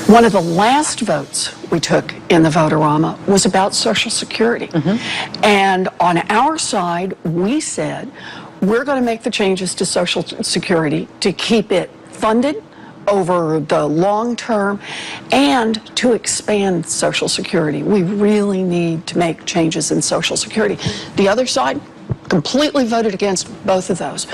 One of the last votes we took in the Vote-A-Rama was about Social Security. And on our side, we said, we're going to make the changes to Social Security to keep it funded over the long term and to expand Social Security. We really need to make changes in Social Security. The other side completely voted against both of those.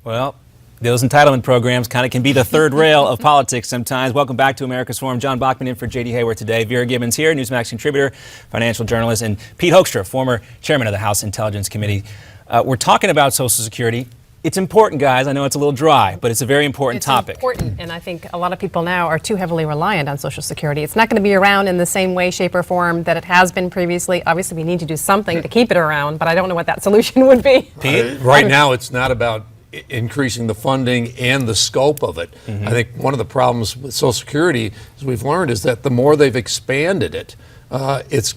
Well, those entitlement programs kind of can be the third rail of politics sometimes. Welcome back to America's Forum. John Bachman in for J.D. Hayward today. Vera Gibbons here, Newsmax contributor, financial journalist, and Pete Hoekstra, former chairman of the House Intelligence Committee. We're talking about Social Security. It's important, guys. I know it's a little dry, but it's a very important topic. It's important, and I think a lot of people now are too heavily reliant on Social Security. It's not going to be around in the same way, shape, or form that it has been previously. Obviously, we need to do something to keep it around, but I don't know what that solution would be. Pete? Right now, it's not about increasing the funding and the scope of it. I think one of the problems with Social Security, as we've learned, is that the more they've expanded it, it's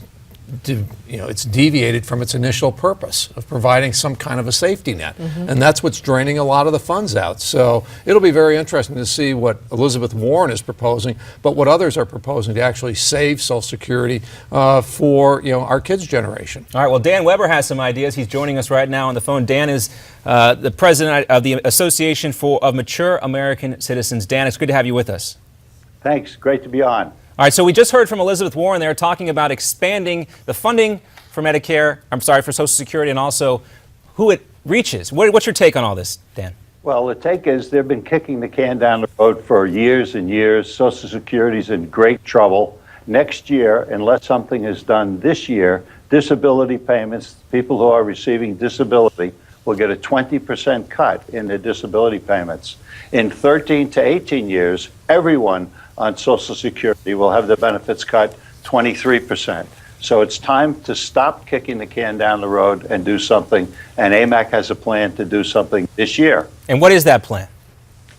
deviated from its initial purpose of providing some kind of a safety net. And that's what's draining a lot of the funds out. So it'll be very interesting to see what Elizabeth Warren is proposing, but what others are proposing to actually save Social Security for our kids' generation. All right, well, Dan Weber has some ideas. He's joining us right now on the phone. Dan is the president of the Association of Mature American Citizens. Dan, it's good to have you with us. Thanks. Great to be on. All right, so we just heard from Elizabeth Warren there talking about expanding the funding for Medicare, for Social Security, and also who it reaches. What's your take on all this, Dan? Well, the take is they've been kicking the can down the road for years and years. Social Security's in great trouble. Next year, unless something is done this year, disability payments, people who are receiving disability will get a 20% cut in their disability payments. In 13 to 18 years, everyone on Social Security will have their benefits cut 23%. So it's time to stop kicking the can down the road and do something. And AMAC has a plan to do something this year. And what is that plan?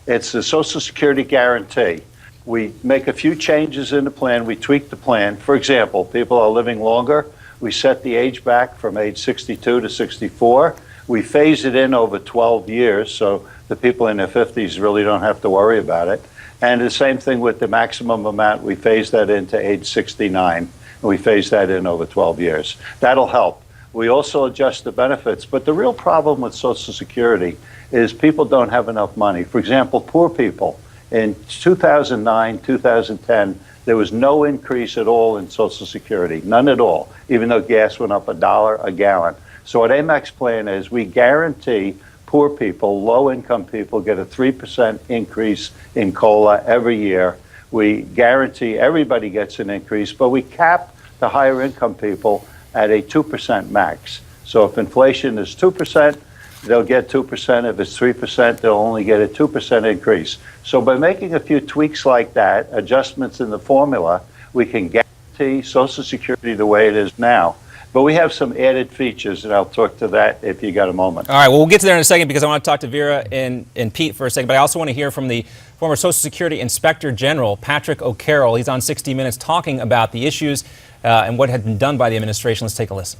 It's the Social Security guarantee. We make a few changes in the plan. We tweak the plan. For example, people are living longer. We set the age back from age 62 to 64. We phase it in over 12 years, so the people in their 50s really don't have to worry about it. And the same thing with the maximum amount. We phase that into age 69, and we phase that in over 12 years. That'll help. We also adjust the benefits, but the real problem with Social Security is people don't have enough money. For example, poor people. In 2009, 2010, there was no increase at all in Social Security, none at all, even though gas went up $1 a gallon. So what AMAC's plan is, we guarantee poor people, low-income people get a 3% increase in COLA every year. We guarantee everybody gets an increase, but we cap the higher-income people at a 2% max. So if inflation is 2%, they'll get 2%. If it's 3%, they'll only get a 2% increase. So by making a few tweaks like that, adjustments in the formula, we can guarantee Social Security the way it is now. But we have some added features, and I'll talk to that if you got a moment. All right, well, we'll get to there in a second because I want to talk to Vera and Pete for a second. But I also want to hear from the former Social Security Inspector General, Patrick O'Carroll. He's on 60 Minutes talking about the issues and what had been done by the administration. Let's take a listen.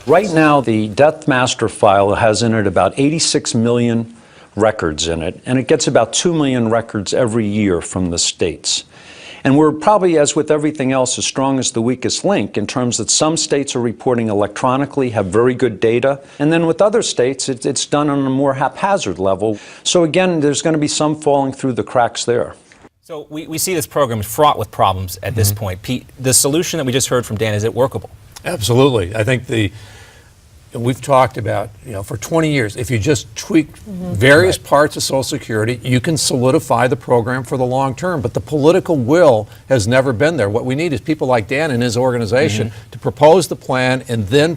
Right now, the Death Master File has in it about 86 million records in it, and it gets about 2 million records every year from the states. And we're probably, as with everything else, as strong as the weakest link in terms that some states are reporting electronically, have very good data, and then with other states, it's done on a more haphazard level. So again, there's going to be some falling through the cracks there. So we see this program is fraught with problems at this point. Pete, the solution that we just heard from Dan, is it workable? Absolutely. I think we've talked about, for 20 years, if you just tweak various parts of Social Security, you can solidify the program for the long term. But the political will has never been there. What we need is people like Dan and his organization to propose the plan and then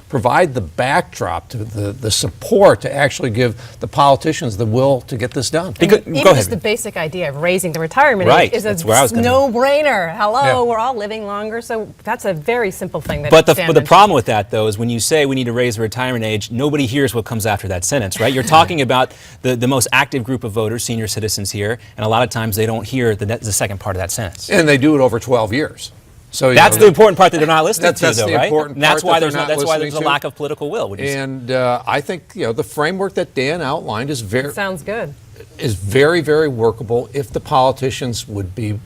provide the backdrop, to the support to actually give the politicians the will to get this done. Even just the basic idea of raising the retirement age is a no-brainer. Hello, we're all living longer, so that's a very simple thing. But the problem with that, though, is when you say we need to raise the retirement age, nobody hears what comes after that sentence, right? You're talking about the most active group of voters, senior citizens here, and a lot of times they don't hear the second part of that sentence. And they do it over 12 years. So that's the important part that they're not listening to, though, right? Important and that's why part there's a lack of political will. Would you say? And I think the framework that Dan outlined is sounds good. Is very, very workable if the politicians would be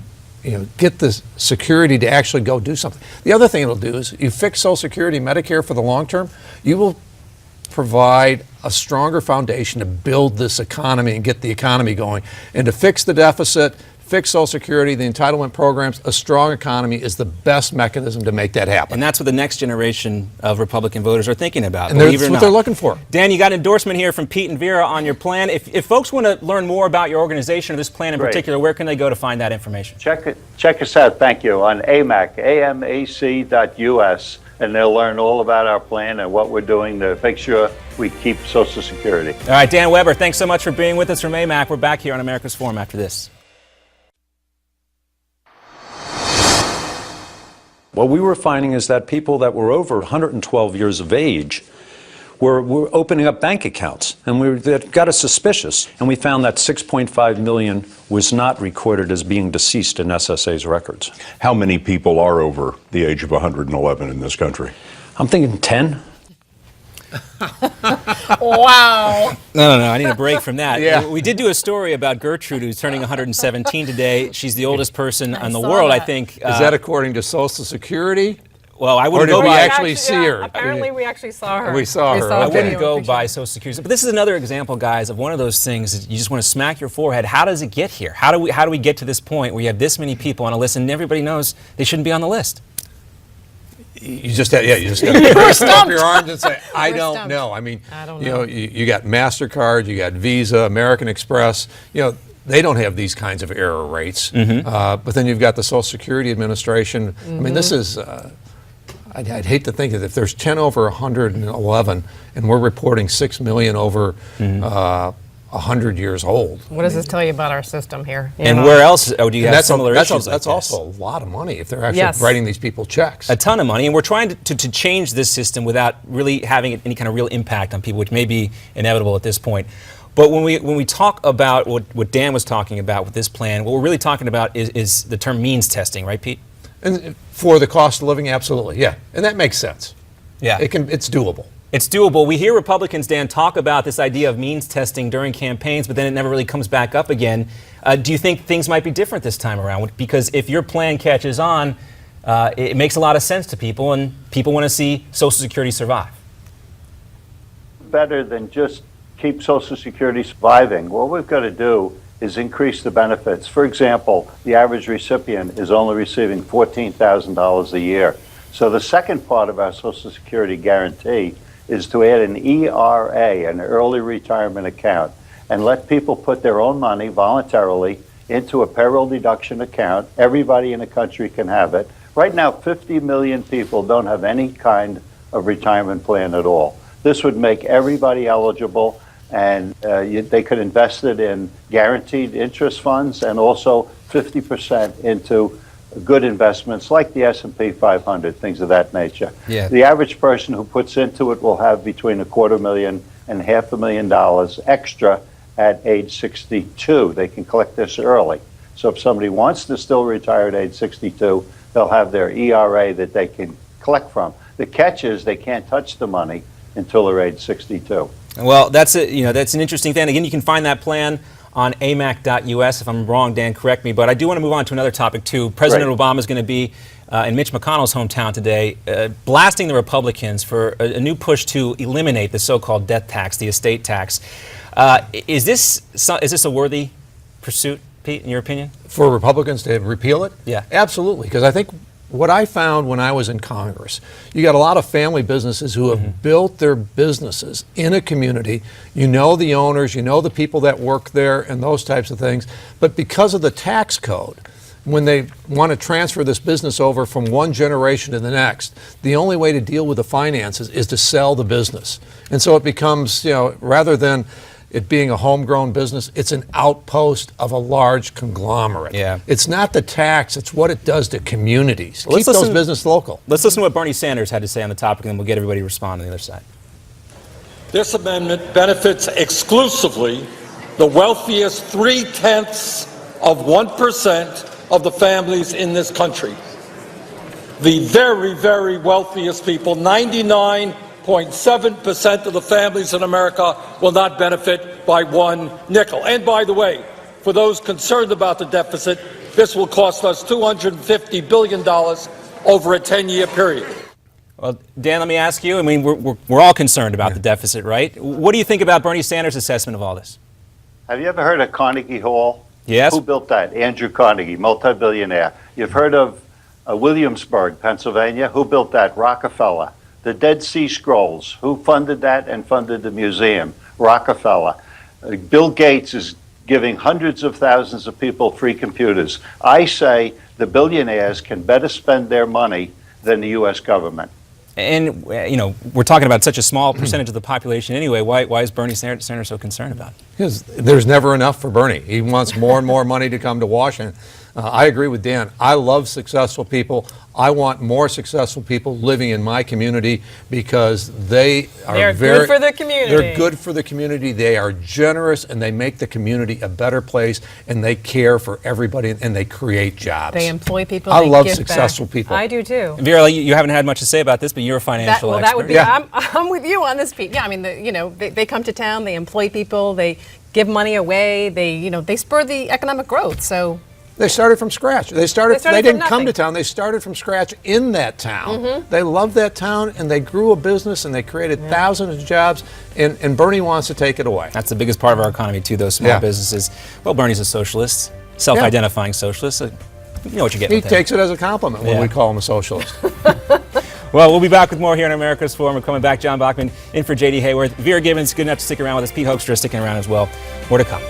get the security to actually go do something. The other thing it'll do is you fix Social Security, Medicare for the long term, you will provide a stronger foundation to build this economy and get the economy going. And to fix the deficit, fix Social Security, the entitlement programs, a strong economy is the best mechanism to make that happen. And that's what the next generation of Republican voters are thinking about. And believe it that's or what not. they're looking for. Dan, you got an endorsement here from Pete and Vera on your plan. If folks want to learn more about your organization or this plan in Great. particular, where can they go to find that information? Check us out, thank you, on AMAC, amac.us, and they'll learn all about our plan and what we're doing to make sure we keep Social Security. All right, Dan Weber, thanks so much for being with us from AMAC. We're back here on America's Forum after this. What we were finding is that people that were over 112 years of age were opening up bank accounts, and that got us suspicious. And we found that 6.5 million was not recorded as being deceased in SSA's records. How many people are over the age of 111 in this country? I'm thinking 10. Wow. No, I need a break from that. Yeah. We did do a story about Gertrude, who's turning 117 today. She's the oldest person in the saw world, I that. think. Is that according to Social Security? Well, I Or wouldn't did go we by. actually see her? Apparently, we actually saw her. We saw her, a I okay. wouldn't video go picture. by Social Security. But this is another example, guys, of one of those things that you just want to smack your forehead. How does it get here? How do we get to this point where you have this many people on a list and everybody knows they shouldn't be on the list? You just have to stump your arms and say, I We're don't stumped. know. I mean, I don't you know. know, you got MasterCard, you got Visa, American Express, they don't have these kinds of error rates. But then you've got the Social Security Administration. I mean, this is, I'd hate to think that if there's 10 over 111 and we're reporting 6 million over 100 years old. What does this tell you about our system here? You And know? where else do you have That's, similar issues like that's this? also a lot of money if they're actually Yes. writing these people checks. A ton of money, and we're trying to change this system without really having any kind of real impact on people, which may be inevitable at this point. But when we talk about what Dan was talking about with this plan, what we're really talking about is the term means testing, right, Pete? And for the cost of living, absolutely, yeah. And that makes sense. Yeah. It's doable. It's doable. We hear Republicans, Dan, talk about this idea of means testing during campaigns, but then it never really comes back up again. Do you think things might be different this time around? Because if your plan catches on, it makes a lot of sense to people, and people want to see Social Security survive. Better than just keep Social Security surviving. What we've got to do is increase the benefits. For example, the average recipient is only receiving $14,000 a year. So the second part of our Social Security guarantee is to add an ERA, an early retirement account, and let people put their own money voluntarily into a payroll deduction account. Everybody in the country can have it. Right now, 50 million people don't have any kind of retirement plan at all. This would make everybody eligible, and they could invest it in guaranteed interest funds and also 50% into good investments like the S&P 500, things of that nature. Yeah. The average person who puts into it will have between $250,000 and $500,000 extra at age 62. They can collect this early. So if somebody wants to still retire at age 62, they'll have their ERA that they can collect from. The catch is they can't touch the money until they're age 62. Well, that's an interesting thing. Again, you can find that plan on amac.us. If I'm wrong, Dan, correct me. But I do want to move on to another topic, too. President Obama is going to be in Mitch McConnell's hometown today, blasting the Republicans for a new push to eliminate the so-called death tax, the estate tax. Is this a worthy pursuit, Pete, in your opinion? For Republicans to repeal it? Yeah. Absolutely, because I think what I found when I was in Congress, you got a lot of family businesses who have built their businesses in a community. You know the owners, you know the people that work there and those types of things. But because of the tax code, when they want to transfer this business over from one generation to the next, the only way to deal with the finances is to sell the business. And so it becomes, rather than it being a homegrown business, it's an outpost of a large conglomerate. Yeah. It's not the tax, it's what it does to communities. Well, let's Keep those listen- businesses local. Let's listen to what Bernie Sanders had to say on the topic, and then we'll get everybody to respond on the other side. This amendment benefits exclusively the wealthiest 0.3% of the families in this country. The very, very wealthiest people, 99.7% of the families in America, will not benefit by one nickel. And by the way, for those concerned about the deficit, this will cost us $250 billion over a 10-year period. Well, Dan, let me ask you. I mean, we're all concerned about the deficit, right? What do you think about Bernie Sanders' assessment of all this? Have you ever heard of Carnegie Hall? Yes. Who built that? Andrew Carnegie, multi-billionaire. You've heard of Williamsburg, Pennsylvania? Who built that? Rockefeller. The Dead Sea Scrolls. Who funded that and funded the museum? Rockefeller. Bill Gates is giving hundreds of thousands of people free computers. I say the billionaires can better spend their money than the U.S. government. And, you know, we're talking about such a small percentage of the population anyway. Why is Bernie Sanders so concerned about it? Because there's never enough for Bernie. He wants more and more money to come to Washington. I agree with Dan. I love successful people. I want more successful people living in my community because they're good for the community. They're good for the community. They are generous and they make the community a better place and they care for everybody and they create jobs. They employ people. I they love give successful back. people. I do too. Vera, you haven't had much to say about this, but you're a financial expert. That would be. Yeah. I'm with you on this, Pete. Yeah, I mean, they come to town, they employ people, they give money away, they spur the economic growth. So. They started from scratch. They started didn't from come to nothing. town. They started from scratch in that town. They loved that town and they grew a business and they created thousands of jobs and Bernie wants to take it away. That's the biggest part of our economy, too, those small Yeah. businesses. Well, Bernie's a socialist, self-identifying socialist. So you know what you're getting He with him. takes it as a compliment when Yeah. we call him a socialist. Well, we'll be back with more here on America's Forum. We're coming back. John Bachman in for J.D. Hayworth. Vera Gibbons, good enough to stick around with us. Pete Hoekstra sticking around as well. More to come.